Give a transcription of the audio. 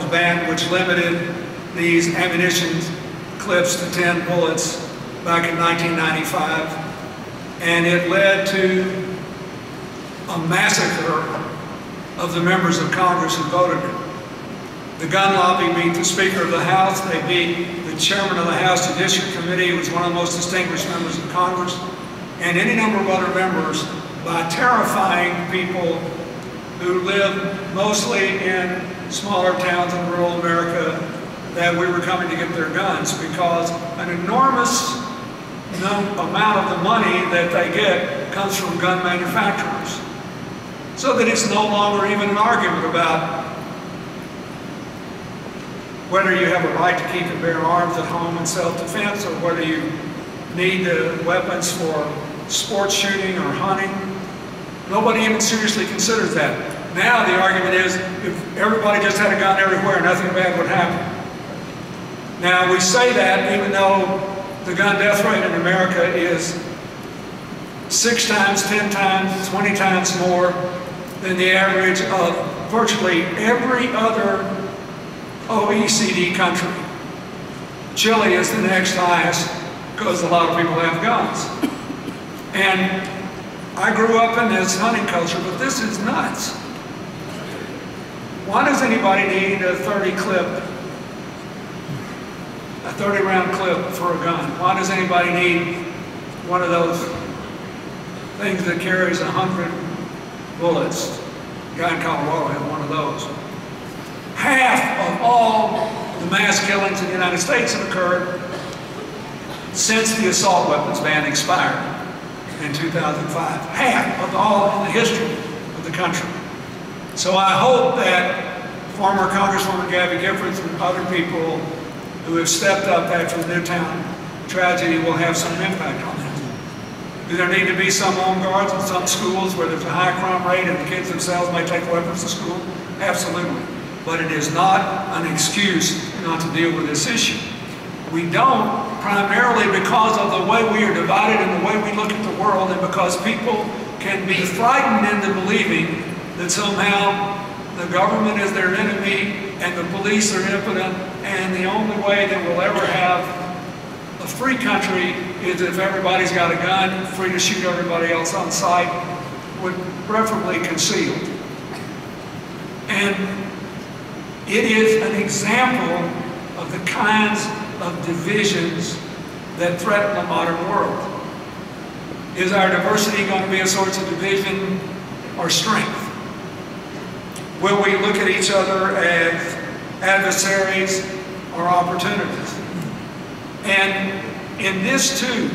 the ban, which limited these ammunition clips to 10 bullets back in 1995. And it led to a massacre of the members of Congress who voted it. The gun lobby beat the Speaker of the House. They beat the Chairman of the House Judiciary Committee, who was one of the most distinguished members of Congress, and any number of other members by terrifying people who live mostly in smaller towns in rural America that we were coming to get their guns, because an enormous amount of the money that they get comes from gun manufacturers. So that it's no longer even an argument about whether you have a right to keep and bear arms at home in self-defense, or whether you need weapons for sports shooting or hunting. Nobody even seriously considers that. Now the argument is, if everybody just had a gun everywhere, nothing bad would happen. Now we say that even though the gun death rate in America is 6 times, 10 times, 20 times more than the average of virtually every other OECD country. Chile is the next highest because a lot of people have guns. And I grew up in this hunting culture, but this is nuts. Why does anybody need a 30 round clip for a gun? Why does anybody need one of those things that carries 100 bullets? A guy in Colorado had one of those. Half of all the mass killings in the United States have occurred since the assault weapons ban expired in 2005. Half of all in the history of the country. So I hope that former Congresswoman Gabby Giffords and other people who have stepped up after the Newtown tragedy will have some impact on that. Do there need to be some home guards in some schools where there's a high crime rate and the kids themselves may take weapons to school? Absolutely. But it is not an excuse not to deal with this issue. We don't, primarily because of the way we are divided and the way we look at the world, and because people can be frightened into believing that somehow the government is their enemy and the police are impotent, and the only way that we'll ever have a free country is if everybody's got a gun, free to shoot everybody else on sight, preferably concealed. And it is an example of the kinds of divisions that threaten the modern world. Is our diversity going to be a source of division or strength? Will we look at each other as adversaries or opportunities? And in this too,